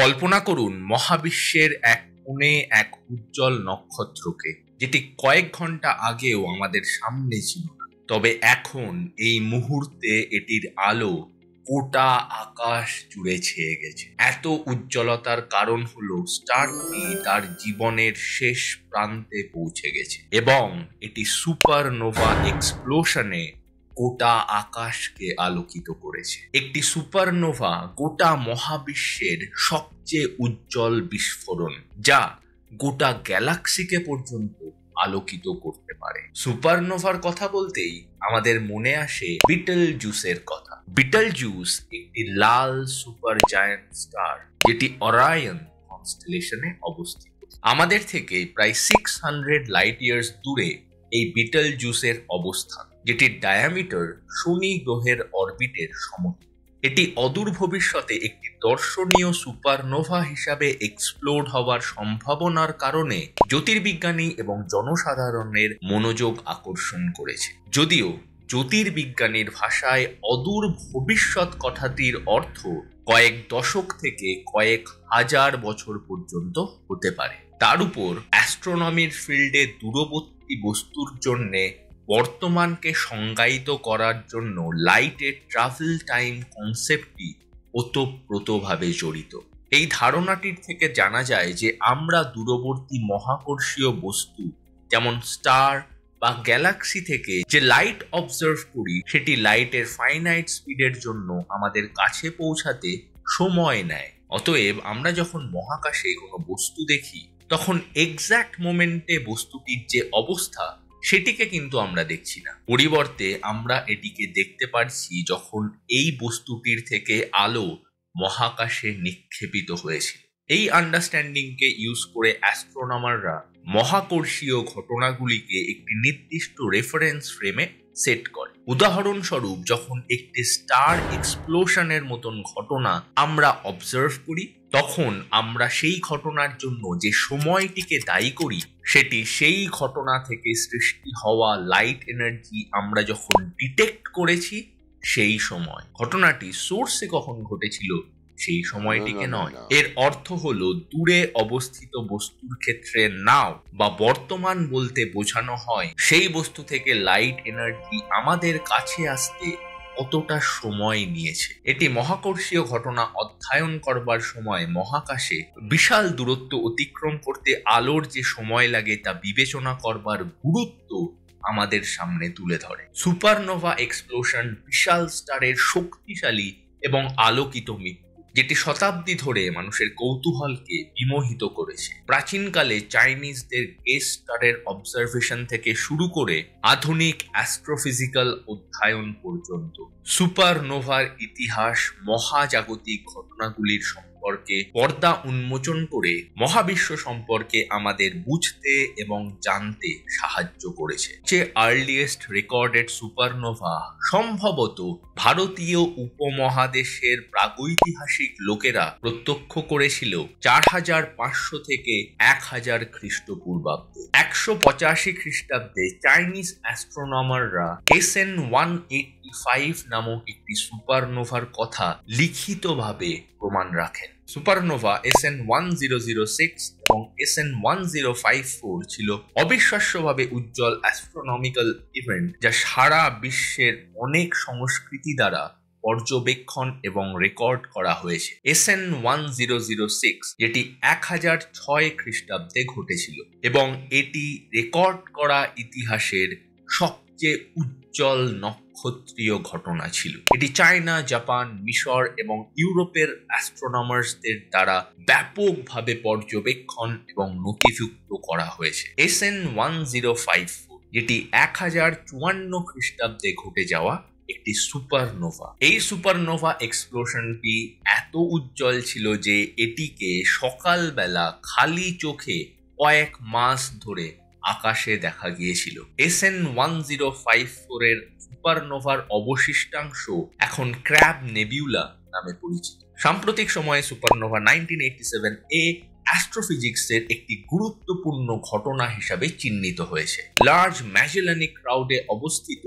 কল্পনা করুন মহাবিশ্বের এক কোণে এক উজ্জ্বল নক্ষত্রকে, যেটি কয়েক ঘন্টা আগেও আমাদের সামনে ছিল না, তবে এখন এই মুহূর্তে এটির আলো গোটা আকাশ জুড়ে ছেয়ে গেছে। এত উজ্জ্বলতার কারণ হলো স্টারটি তার জীবনের শেষ প্রান্তে পৌঁছে গেছে এবং এটি সুপারনোভা এক্সপ্লোশনে গোটা আকাশকে আলোকিত করেছে। একটি সুপারনোভা গোটা মহাবিশ্বের সবচেয়ে উজ্জ্বল বিস্ফোরণ, যা গোটা গ্যালাক্সিকে পর্যন্ত আলোকিত করতে পারে। সুপারনোভার কথা বলতেই আমাদের মনে আসে বিটেলজুসের কথা। বিটেলজুস একটি লাল সুপার জায়ান্ট স্টার, যেটি অরায়ন কনস্টেলেশনে অবস্থিত। আমাদের থেকে প্রায় 600 লাইট ইয়ার্স দূরে এই বিটেলজুসের অবস্থান, যেটির ডায়ামিটার শনি গ্রহের অরবিটের সমতুল্য। এটি অদূর ভবিষ্যতে একটি দর্শনীয় সুপারনোভা হিসাবে এক্সপ্লোড হওয়ার সম্ভাবনার কারণে জ্যোতির্বিজ্ঞানী এবং জনসাধারণের মনোযোগ আকর্ষণ করেছে। যদিও জ্যোতির্বিজ্ঞানীর ভাষায় অদূর ভবিষ্যৎ কথাটির অর্থ কয়েক দশক থেকে কয়েক হাজার বছর পর্যন্ত হতে পারে। তার উপর অ্যাস্ট্রোনমির ফিল্ডে দূরবর্তী বস্তুর জন্যে বর্তমানকে সংজ্ঞায়িত করার জন্য লাইটের ট্রাভেল টাইম কনসেপ্টটি ওতপ্রোতভাবে জড়িত। এই ধারণাটির থেকে জানা যায় যে আমরা দূরবর্তী মহাকর্ষীয় বস্তু যেমন স্টার বা গ্যালাক্সি থেকে যে লাইট অবজার্ভ করি, সেটি লাইটের ফাইনাইট স্পিডের জন্য আমাদের কাছে পৌঁছাতে সময় নেয়। অতএব আমরা যখন মহাকাশে কোনো বস্তু দেখি, তখন এক্স্যাক্ট মোমেন্টে বস্তুটির যে অবস্থা সেটিকে কিন্তু আমরা দেখছি না। পরিবর্তে আমরা এটিকে দেখতে পারছি যখন এই বস্তুটির থেকে আলো মহাকাশে নিক্ষেপিত হয়েছিল। এই আন্ডারস্ট্যান্ডিংকে ইউজ করে অ্যাস্ট্রোনমাররা মহাকর্ষীয় ঘটনাগুলিকে একটি নির্দিষ্ট রেফারেন্স ফ্রেমে সেট করে। উদাহরণস্বরূপ, যখন একটি স্টার এক্সপ্লোশনের মতন ঘটনা আমরা অবজার্ভ করি, তখন আমরা সেই ঘটনার জন্য যে সময়টিকে দায়ী করি, সেটি সেই ঘটনা থেকে সৃষ্টি হওয়া লাইট এনার্জি আমরা যখন ডিটেক্ট করেছি সেই সময়। ঘটনাটি সোর্সে কখন ঘটেছিল সেই সময়টিকে নয়। এর অর্থ হলো দূরে অবস্থিত বস্তুর ক্ষেত্রে নাও বা বর্তমান বলতে বোঝানো হয় সেই বস্তু থেকে লাইট এনার্জি আমাদের কাছে আসতে কতটা সময় নিয়েছে। এটি মহাকর্ষীয় ঘটনা অধ্যয়ন করবার সময় মহাকাশে বিশাল দূরত্ব অতিক্রম করতে আলোর যে সময় লাগে তা বিবেচনা করবার গুরুত্ব আমাদের সামনে তুলে ধরে। সুপারনোভা এক্সপ্লোশন বিশাল স্টারের শক্তিশালী এবং আলোকিত মৃত্যু, যেটি শতাব্দী ধরে মানুষের কৌতূহলকে বিমোহিত করেছে। প্রাচীনকালে চাইনিজদের গেস স্টারের অবজারভেশন থেকে শুরু করে আধুনিক অ্যাস্ট্রোফিজিক্যাল অধ্যয়ন পর্যন্ত সুপারনোভার ইতিহাস মহাজাগতিক ঘটনাগুলির সম্পর্কে পর্দা উন্মোচন করে মহাবিশ্ব সম্পর্কে আমাদের বুঝতে এবং জানতে সাহায্য করেছে। যে আর্লিয়েস্ট রেকর্ডেড সুপারনোভা সম্ভবত ভারতীয় উপমহাদেশের প্রাগৈতিহাসিক লোকেরা প্রত্যক্ষ করেছিল 4500 থেকে 1000 খ্রিস্টপূর্বাব্দে। 185 খ্রিস্টাব্দে চাইনিজ অ্যাস্ট্রোনমাররা SN185 নামক একটি সুপারনোভার কথা লিখিতভাবে প্রমাণ রাখেন। সুপারনোভা SN1006 এবং SN1054 ছিল অবিশ্বাস্যভাবে উজ্জ্বল অ্যাস্ট্রোনমিক্যাল ইভেন্ট, যা সারা বিশ্বের অনেক সংস্কৃতি দ্বারা পর্যবেক্ষণ এবং রেকর্ড করা হয়েছে। SN1006, যেটি 1006 খ্রিস্টাব্দে ঘটেছিল এবং এটি রেকর্ড করা ইতিহাসের সবচেয়ে উজ্জ্বল নক্ষত্রীয় ঘটনা ছিল। এটি চায়না, জাপান, মিশর এবং ইউরোপের অ্যাস্ট্রোনমার্সদের দ্বারা ব্যাপকভাবে পর্যবেক্ষণ এবং নথিভুক্ত করা হয়েছে। SN1054, যেটি 1054 খ্রিস্টাব্দে ঘটে যাওয়া একটি সুপারনোভা। এই সুপারনোভা এক্সপ্লোশনটি এত উজ্জ্বল ছিল যে এটিকে সকালবেলা খালি চোখে কয়েক মাস ধরে আকাশে দেখা গিয়েছিল। SN1054 এর সুপারনোভার অবশিষ্টাংশ এখন ক্র্যাব নেবিউলা নামে পরিচিত। সাম্প্রতিক সময়ে সুপারনোভা 1987 এ অ্যাস্ট্রোফিজিক্সের একটি গুরুত্বপূর্ণ ঘটনা হিসাবে চিহ্নিত হয়েছে। লার্জ ম্যাজেলানিক ক্লাউডে অবস্থিত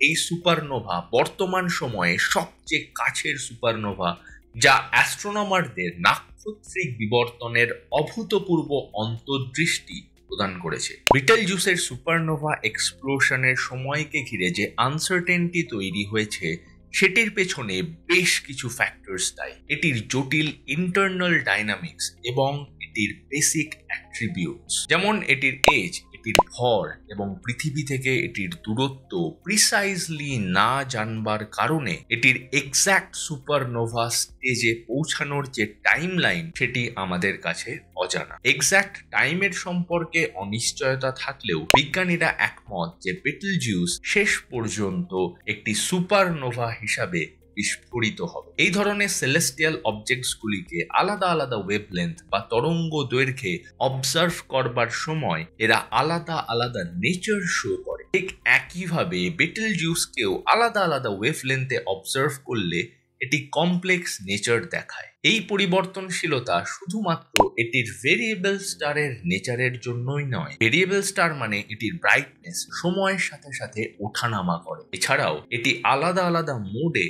এই সুপারনোভা বর্তমান সময়ে সবচেয়ে কাছের সুপারনোভা, যা অ্যাস্ট্রোনমারদের নাক নাক্ষত্রিক বিবর্তনের অভূতপূর্ব অন্তর্দৃষ্টি প্রদান করেছে। বিটেলজুসের সুপারনোভা এক্সপ্লোশনের সময়কে ঘিরে যে আনসার্টেনটি তৈরি হয়েছে সেটির পেছনে বেশ কিছু ফ্যাক্টরস দায়ী। এটির জটিল ইন্টারনাল ডাইনামিক্স এবং এটির বেসিক অ্যাট্রিবিউটস, যেমন এটির এজ, এটির ভর এবং পৃথিবী থেকে এটির দূরত্ব প্রিসাইজলি না জানবার কারণে এটির এক্স্যাক্ট সুপারনোভা স্টেজে পৌঁছানোর যে টাইম লাইন সেটি আমাদের কাছে অজানা। এক্স্যাক্ট টাইমের সম্পর্কে অনিশ্চয়তা থাকলেও বিজ্ঞানীরা একমত যে বিটেলজিউস শেষ পর্যন্ত একটি সুপারনোভা হিসাবে বিস্ফোরিত হবে। এই ধরনের সেলেস্টিয়াল অবজেক্টসগুলিকে আলাদা আলাদা ওয়েভলেন্থ বা তরঙ্গ দৈর্ঘ্যে অবজার্ভ করবার সময় এরা আলাদা আলাদা নেচার শো করে। ঠিক একইভাবে বিটেলজিউসকেও আলাদা আলাদা ওয়েভলেন্থে অবজার্ভ করলে এটি কমপ্লেক্স নেচার দেখায়। এই পরিবর্তনশীলতা শুধুমাত্র এটির ভেরিয়েবল স্টারের নেচারের জন্যই নয়। ভেরিয়েবল স্টার মানে এটির ব্রাইটনেস সময়ের সাথে সাথে ওঠানামা করে। এছাড়াও এটি আলাদা আলাদা মোডে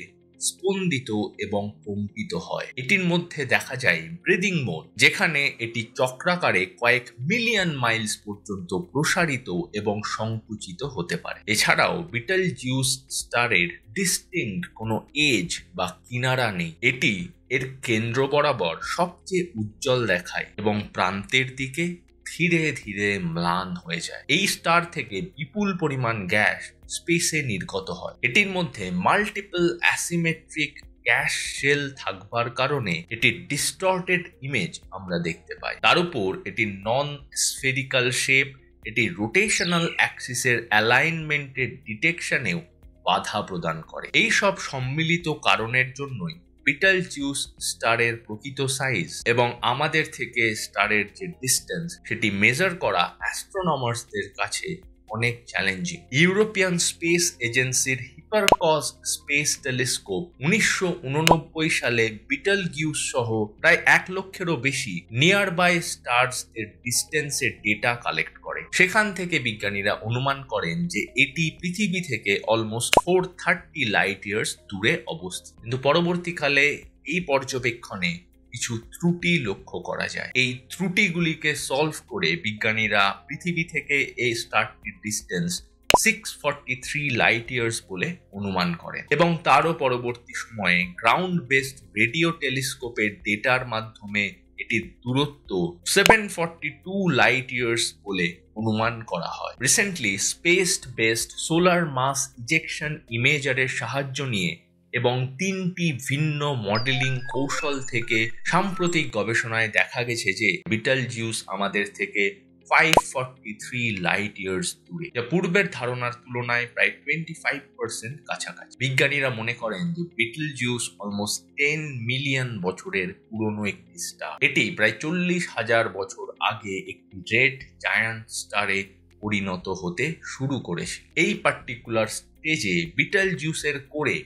স্পন্দিত এবং কম্পিত হয়। এটির মধ্যে দেখা যায় ব্রিদিং মোড, যেখানে এটি চক্রাকারে কয়েক মিলিয়ন মাইলস পর্যন্ত প্রসারিত এবং সংকুচিত হতে পারে। এছাড়াও বিটেলজিউস স্টারের ডিস্টিংক্ট কোনো এজ বা কিনারা নেই। এটি এর কেন্দ্র বরাবর সবচেয়ে উজ্জ্বল দেখায় এবং প্রান্তের দিকে ধীরে ধীরে ম্লান হয়ে যায়। এই স্টার থেকে বিপুল পরিমাণ গ্যাস স্পেসে নির্গত হয়। এটির মধ্যে মাল্টিপল অ্যাসিমেট্রিক গ্যাস শেল থাকবার কারণে এটির ডিস্টর্টেড ইমেজ আমরা দেখতে পাই। তার উপর এটির নন স্ফেরিক্যাল শেপ এটি রোটেশনাল অ্যাক্সিসের অ্যালাইনমেন্টের ডিটেকশনেও বাধা প্রদান করে। এই সব সম্মিলিত কারণের জন্যই বিটেলজিউস স্টারের প্রকৃত সাইজ এবং আমাদের থেকে স্টারের যে ডিস্টেন্স সেটি মেজার করা অ্যাস্ট্রোনমার্সদের কাছে অনেক চ্যালেঞ্জিং। ইউরোপিয়ান স্পেস এজেন্সির হিপারকস স্পেস টেলিস্কোপ 1989 সালে বিটেলজিউস সহ প্রায় 1 লক্ষেরও বেশি নিয়ার বাই স্টার্স এর ডিস্টেন্সের ডেটা কালেক্ট করে। সেখান থেকে বিজ্ঞানীরা অনুমান করেন যে এটি পৃথিবী থেকে অলমোস্ট 430 লাইট ইয়ার্স দূরে অবস্থিত। কিন্তু পরবর্তীকালে এই পর্যবেক্ষণে কিছু ত্রুটি লক্ষ্য করা যায়। এই ত্রুটিগুলিকে সলভ করে বিজ্ঞানীরা পৃথিবী থেকে এই স্টারটির ডিস্টেন্স 643 লাইট ইয়ার্স বলে অনুমান করেন এবং তারও পরবর্তী সময়ে গ্রাউন্ড বেসড রেডিও টেলিস্কোপের ডেটার মাধ্যমে এটির দূরত্ব 742 লাইট ইয়ার্স বলে অনুমান করা হয়। রিসেন্টলি স্পেস বেসড সোলার মাস ইজেকশন ইমেজারের সাহায্য নিয়ে এবং 3টি ভিন্ন মডেলিং কৌশল থেকে সাম্প্রতিক গবেষণায় দেখা গেছে যে বিটেলজিউস আমাদের থেকে 543 লাইট ইয়ার্স দূরে, যা পূর্বের ধারণার তুলনায় প্রায় 25% কাছাকাছি। বিজ্ঞানীরা মনে করেন যে বিটেলজিউস অলমোস্ট 10 মিলিয়ন বছরের পুরনো একটি স্টার। এটি প্রায় 40,000 বছর আগে একটি রেড জায়ান্ট স্টারে পরিণত হতে শুরু করেছে। এই পার্টিকুলার স্টেজে বিটেলজিউসের কোরে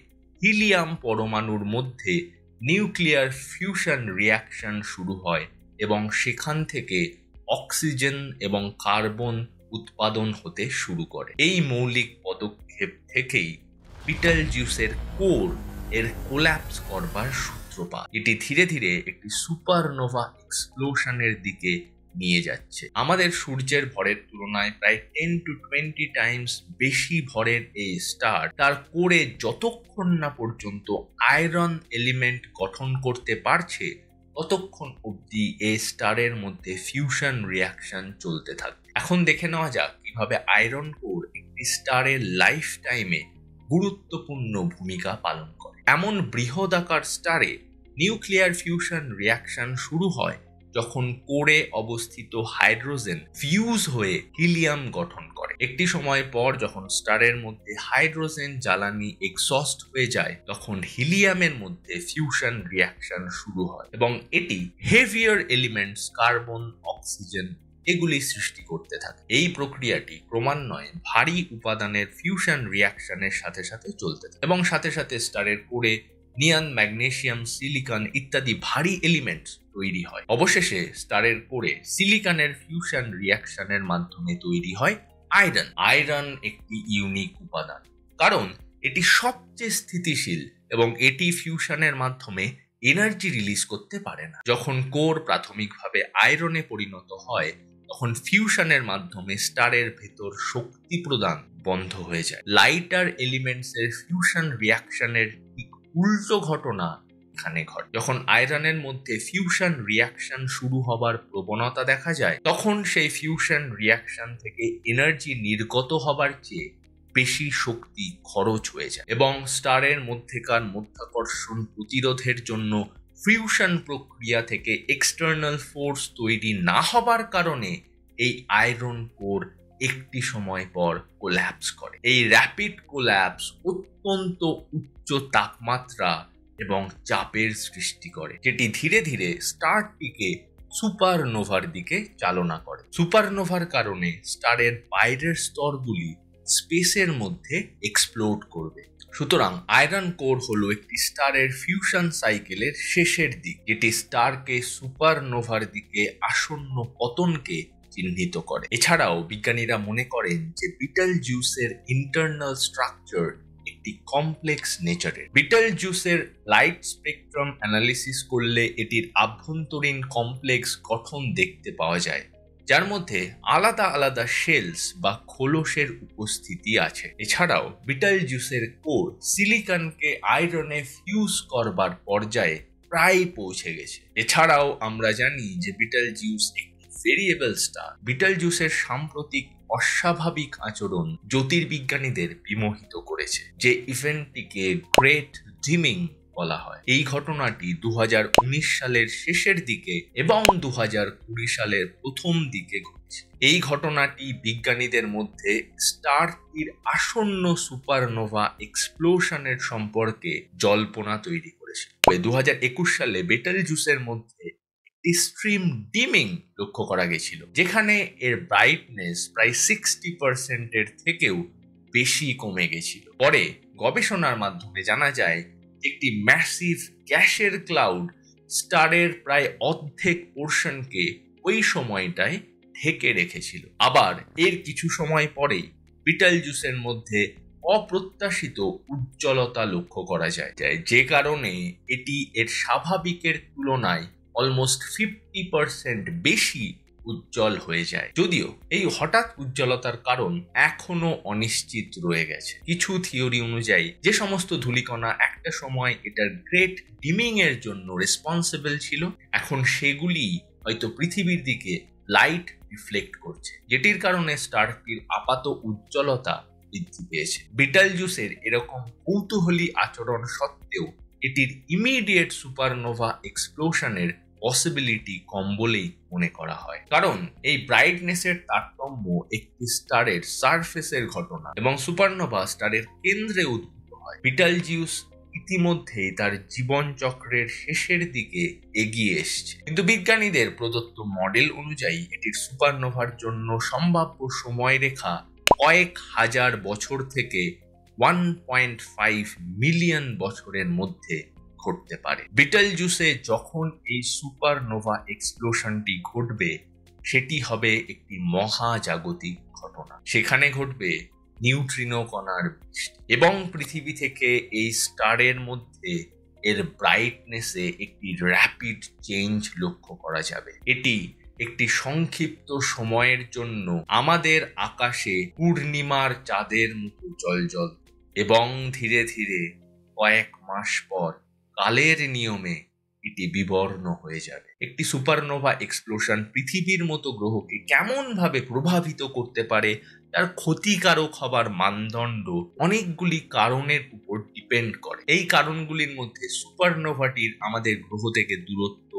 হিলিয়াম পরমাণুর মধ্যে নিউক্লিয়ার ফিউশন রিয়াকশন শুরু হয় এবং সেখান থেকে অক্সিজেন এবং কার্বন উৎপাদন হতে শুরু করে। এই মৌলিক পদক্ষেপ থেকেই বিটেলজিউসের কোর এর কোল্যাপস করবার সূত্রপাত। এটি ধীরে ধীরে একটি সুপারনোভা এক্সপ্লোশনের দিকে নিয়ে যাচ্ছে। আমাদের সূর্যের ভরের তুলনায় প্রায় 10 to 20 টাইমস বেশি ভরের এই স্টার তার কোরে যতক্ষণ না পর্যন্ত আয়রন এলিমেন্ট গঠন করতে পারছে ততক্ষণ অবধি এই স্টারের মধ্যে ফিউশন রিয়াকশন চলতে থাকবে। এখন দেখে নেওয়া যাক কিভাবে আয়রন কোর একটি স্টারের লাইফ টাইমে গুরুত্বপূর্ণ ভূমিকা পালন করে। এমন বৃহদাকার স্টারে নিউক্লিয়ার ফিউশন রিয়াকশন শুরু হয় যখন কোরে অবস্থিত হাইড্রোজেন ফিউজ হয়ে হিলিয়াম গঠন করে। একটি সময় পর যখন স্টারের মধ্যে হাইড্রোজেন জ্বালানি এক্সস্ট হয়ে যায় তখন হিলিয়ামের মধ্যে ফিউশন রিয়াকশন শুরু হয় এবং এটি হেভিয়ার এলিমেন্টস কার্বন, অক্সিজেন এগুলি সৃষ্টি করতে থাকে। এই প্রক্রিয়াটি ক্রমান্বয়ে ভারী উপাদানের ফিউশন রিয়াকশনের সাথে সাথে চলতে থাকে এবং সাথে সাথে স্টারের কোরে নিয়ন, ম্যাগনেসিয়াম, সিলিকন ইত্যাদি ভারী এলিমেন্টস তৈরি হয়। অবশেষে স্টারের কোরে সিলিকনের ফিউশন রিয়াকশনের মাধ্যমে তৈরি হয় আয়রন। আয়রন একটি ইউনিক উপাদান কারণ এটি সবচেয়ে স্থিতিশীল এবং এটি ফিউশনের মাধ্যমে এনার্জি রিলিজ করতে পারে না। যখন কোর প্রাথমিকভাবে আয়রনে পরিণত হয় তখন ফিউশনের মাধ্যমে স্টারের ভেতর শক্তি প্রদান বন্ধ হয়ে যায়। লাইটার এলিমেন্টস এর ফিউশন রিয়াকশনের ঠিক উল্টো ঘটনা এখানে ঘটে। যখন আয়রনের মধ্যে ফিউশন রিয়াকশন শুরু হবার প্রবণতা দেখা যায় তখন সেই ফিউশন রিয়াকশন থেকে এনার্জি নির্গত হবার চেয়ে বেশি শক্তি খরচ হয়ে যায় এবং স্টারের মধ্যেকার মাধ্যাকর্ষণ প্রতিরোধের জন্য ফিউশন প্রক্রিয়া থেকে এক্সটার্নাল ফোর্স তৈরি না হবার কারণে এই আয়রন কোর একটি সময় পর কোল্যাপস করে। এই র্যাপিড কোল্যাপস অত্যন্ত উচ্চ তাপমাত্রা এবং চাপের সৃষ্টি করে, যেটি ধীরে ধীরে স্টারটিকে সুপারনোভার দিকে চালনা করে। সুপারনোভার কারণে স্টারের বাইরের স্তরগুলি স্পেসের মধ্যে এক্সপ্লোড করবে। সুতরাং আয়রন কোর হলো একটি স্টারের ফিউশন সাইকেলের শেষের দিক, যেটি স্টারকে সুপারনোভার দিকে আসন্ন পতনকে চিহ্নিত করে। এছাড়াও বিজ্ঞানীরা মনে করেন যে বিটেলজিউসের ইন্টারনাল স্ট্রাকচার একটি কমপ্লেক্স নেচারের। বিটেলজিউসের লাইট স্পেকট্রাম অ্যানালিসিস করলে এটির আভ্যন্তরীণ কমপ্লেক্স গঠন দেখতে পাওয়া যায়, যার মধ্যে আলাদা আলাদা শেলস বা খোলসের উপস্থিতি আছে। এছাড়াও বিটেলজিউসের কোর সিলিকনকে আয়রনে ফিউজ করবার পর্যায়ে প্রায় পৌঁছে গেছে। এছাড়াও আমরা জানি যে বিটেলজিউস একটি ভেরিয়েবল স্টার। বিটেলজিউসের সাম্প্রতিক অস্বাভাবিক আচরণ জ্যোতির্বিজ্ঞানীদের বিমোহিত করেছে, যে ইভেন্টটিকে গ্রেট ডিমিং বলা হয়। এই ঘটনাটি 2019 সালের শেষের দিকে এবং 2020 সালের প্রথম দিকে ঘটেছে। এই ঘটনাটি বিজ্ঞানীদের মধ্যে স্টারটির আসন্ন সুপারনোভা এক্সপ্লোশনের সম্পর্কে জল্পনা তৈরি করেছে। 2021 সালে বেটেলজিউসের মধ্যে এক্সট্রিম ডিমিং লক্ষ্য করা গেছিল, যেখানে এর ব্রাইটনেস প্রায় 60% এর থেকেও বেশি কমে গেছিল। পরে গবেষণার মাধ্যমে জানা যায় একটি ম্যাসিভ গ্যাসের ক্লাউড স্টারের প্রায় অর্ধেক পোর্শনকে ওই সময়টায় ঢেকে রেখেছিল। আবার এর কিছু সময় পরেই বিটেলজিউসের মধ্যে অপ্রত্যাশিত উজ্জ্বলতা লক্ষ্য করা যায়, যে কারণে এটি এর স্বাভাবিকের তুলনায় অলমোস্ট 50% বেশি উজ্জ্বল হয়ে যায়। যদিও এই হঠাৎ উজ্জ্বলতার কারণ এখনো অনিশ্চিত রয়ে গেছে। কিছু থিওরি অনুযায়ী যে সমস্ত ধূলিকণা একটা সময় এটার গ্রেট ডিমিং এর জন্য রেসপন্সিবল ছিল, এখন সেগুলি হয়তো পৃথিবীর দিকে লাইট রিফ্লেক্ট করছে, যেটির কারণে স্টারটির আপাত উজ্জ্বলতা বৃদ্ধি পেয়েছে। বিটেলজিউসের এরকম কৌতূহলী আচরণ সত্ত্বেও এটির ইমিডিয়েট সুপারনোভা এক্সপ্লোশনের পসিবিলিটি কম বলেই মনে করা হয়, কারণ এই ব্রাইটনেসের তারতম্য একটি স্টারের সারফেসের ঘটনা এবং সুপারনোভা স্টারের কেন্দ্রে উদ্ভূত হয়। বিটেলজিউস ইতিমধ্যেই তার জীবন চক্রের শেষের দিকে এগিয়ে এসছে, কিন্তু বিজ্ঞানীদের প্রদত্ত মডেল অনুযায়ী এটির সুপারনোভার জন্য সম্ভাব্য সময়রেখা কয়েক হাজার বছর থেকে 1.5 মিলিয়ন বছরের মধ্যে ঘটতে পারে। বিটেলজিউসে যখন এই সুপারনোভা এক্সপ্লোশনটি ঘটবে সেটি হবে একটি মহাজাগতিক ঘটনা। সেখানে ঘটবে নিউট্রিনো কণার বৃষ্টি এবং পৃথিবী থেকে এই স্টারের মধ্যে এর ব্রাইটনেসে একটি র্যাপিড চেঞ্জ লক্ষ্য করা যাবে। এটি একটি সংক্ষিপ্ত সময়ের জন্য আমাদের আকাশে পূর্ণিমার চাঁদের মতো জ্বলজ্বল এবং ধীরে ধীরে কয়েক মাস পর কালের নিয়মে এটি বিবর্ণ হয়ে যাবে। একটি সুপারনোভা এক্সপ্লোশন পৃথিবীর মতো গ্রহকে কেমন ভাবে প্রভাবিত করতে পারে তার ক্ষতিকারক হবার মানদণ্ড অনেকগুলি কারণের উপর ডিপেন্ড করে। এই কারণগুলির মধ্যে সুপারনোভাটির আমাদের গ্রহ থেকে দূরত্ব,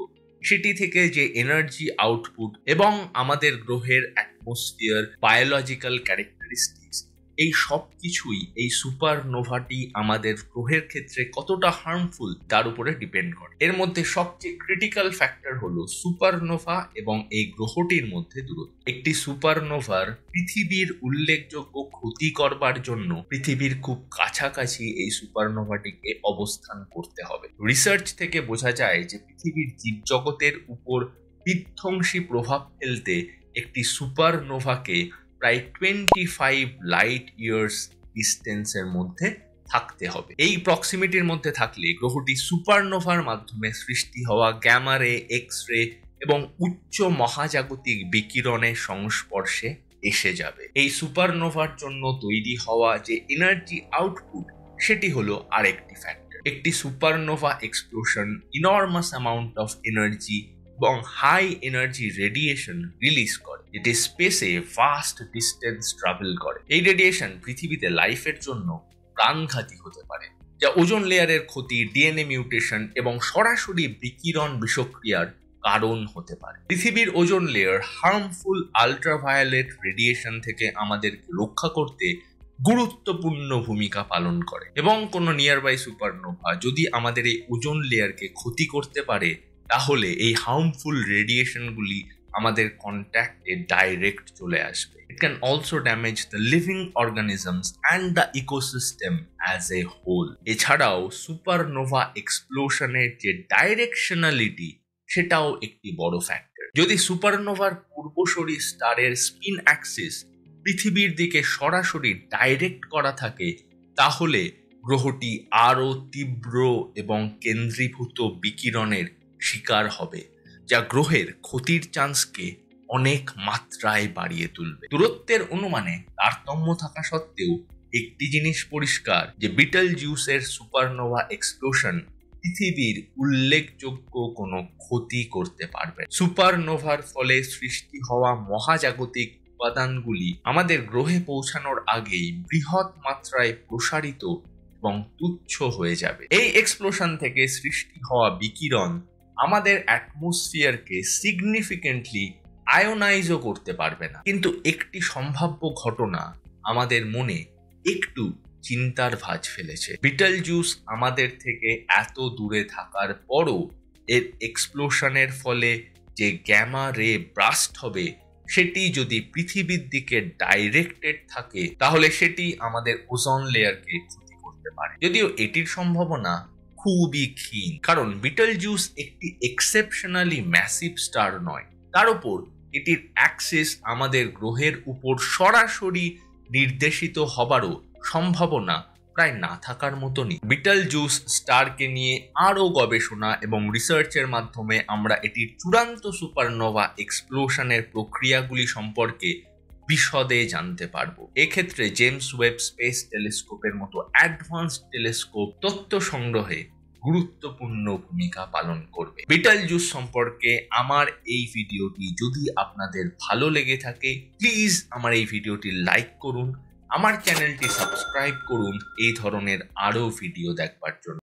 সেটি থেকে যে এনার্জি আউটপুট এবং আমাদের গ্রহের অ্যাটমসফিয়ার, বায়োলজিক্যাল ক্যারেক্টারিস্টিক্স, এই সব কিছুই এই সুপারনোভাটি আমাদের গ্রহের ক্ষেত্রে কতটা হার্মফুল তার উপরে ডিপেন্ড করে। এর মধ্যে সবচেয়ে ক্রিটিক্যাল ফ্যাক্টর হলো সুপারনোভা এবং এই গ্রহটির মধ্যে দূরত্ব। একটি সুপারনোভার পৃথিবীর উল্লেখযোগ্য ক্ষতি করবার জন্য পৃথিবীর খুব কাছাকাছি এই সুপারনোভাটিকে অবস্থান করতে হবে। রিসার্চ থেকে বোঝা যায় যে পৃথিবীর জীবজগতের উপর বিধ্বংসী প্রভাব ফেলতে একটি সুপারনোভাকে প্রায় 25 লাইট ইয়ার্স ডিস্টেন্সের মধ্যে থাকতে হবে। এই প্রক্সিমিটির মধ্যে থাকলে গ্রহটি সুপারনোভার মাধ্যমে সৃষ্টি হওয়া গ্যামা রে, এক্স রে এবং উচ্চ মহাজাগতিক বিকিরণের সংস্পর্শে এসে যাবে। এই সুপারনোভার জন্য তৈরি হওয়া যে এনার্জি আউটপুট, সেটি হলো আরেকটি ফ্যাক্টর। একটি supernova explosion enormous amount of energy এবং হাই এনার্জি রেডিয়েশন রিলিজ করে, যেটি স্পেসে ভাস্ট ডিস্টেন্স ট্রাভেল করে। এই রেডিয়েশন পৃথিবীতে লাইফের জন্য প্রাণঘাতী হতে পারে, যা ওজোন লেয়ারের ক্ষতি, ডিএনএ মিউটেশন এবং সরাসরি বিকিরণ বিষক্রিয়ার কারণ হতে পারে। পৃথিবীর ozone layer harmful ultraviolet radiation থেকে আমাদেরকে রক্ষা করতে গুরুত্বপূর্ণ ভূমিকা পালন করে, এবং কোনো নিয়ারবাই সুপারনোভা যদি আমাদের এই ওজোন লেয়ারকে ক্ষতি করতে পারে, তাহলে এই হার্মফুল রেডিয়েশনগুলি আমাদের কন্ট্যাক্টে ডাইরেক্ট চলে আসবে। It can also damage the living organisms and the ecosystem as a whole. এছাড়াও সুপারনোভা এক্সপ্লোশনের যে ডাইরেকশনালিটি, সেটাও একটি বড় ফ্যাক্টর। যদি সুপারনোভার পূর্বসূরি স্টারের স্পিন অ্যাক্সিস পৃথিবীর দিকে সরাসরি ডাইরেক্ট করা থাকে, তাহলে গ্রহটি আরও তীব্র এবং কেন্দ্রীভূত বিকিরণের শিকার হবে, যা গ্রহের ক্ষতির চান্সকে অনেক মাত্রায় বাড়িয়ে তুলবে। দূরত্বের অনুমানে তারতম্য থাকা সত্ত্বেও একটি জিনিস পরিষ্কার, যে বিটেলজিউসের সুপারনোভা এক্সপ্লোশন পৃথিবীর উল্লেখযোগ্য কোনো ক্ষতি করতে পারবে। সুপারনোভার ফলে সৃষ্টি হওয়া মহাজাগতিক উপাদানগুলি আমাদের গ্রহে পৌঁছানোর আগেই বৃহৎ মাত্রায় প্রসারিত এবং তুচ্ছ হয়ে যাবে। এই এক্সপ্লোশন থেকে সৃষ্টি হওয়া বিকিরণ আমাদের অ্যাটমসফিয়ারকে সিগনিফিকেন্টলি আয়োনাইজও করতে পারবে না। কিন্তু একটি সম্ভাব্য ঘটনা আমাদের মনে একটু চিন্তার ভাঁজ ফেলেছে। বিটেলজিউস আমাদের থেকে এত দূরে থাকার পরও এর এক্সপ্লোশনের ফলে যে গ্যামা রে ব্রাস্ট হবে, সেটি যদি পৃথিবীর দিকে ডাইরেক্টেড থাকে, তাহলে সেটি আমাদের ওজোন লেয়ারকে ক্ষতি করতে পারে। যদিও এটির সম্ভাবনা খুবই ক্ষীণ, কারণ বিটেলজিউস একটি এক্সেপশনালি ম্যাসিভ স্টার নয়। তার উপর এটির অ্যাক্সিস আমাদের গ্রহের উপর সরাসরি নির্দেশিত হবারও সম্ভাবনা প্রায় না থাকার মতনই। বিটেলজিউস স্টারকে নিয়ে আরও গবেষণা এবং রিসার্চের মাধ্যমে আমরা এটির চূড়ান্ত সুপারনোভা এক্সপ্লোশনের প্রক্রিয়াগুলি সম্পর্কে বিশদে জানতে পারবো। এক্ষেত্রে জেমস ওয়েব স্পেস টেলিস্কোপের মতো অ্যাডভান্সড টেলিস্কোপ তথ্য সংগ্রহে গুরুত্বপূর্ণ ভূমিকা পালন করবে। বিটেলজিউস সম্পর্কে আমার এই ভিডিওটি যদি আপনাদের ভালো লেগে থাকে, প্লিজ আমার এই ভিডিওটি লাইক করুন, আমার চ্যানেলটি সাবস্ক্রাইব করুন এই ধরনের আরও ভিডিও দেখবার জন্য।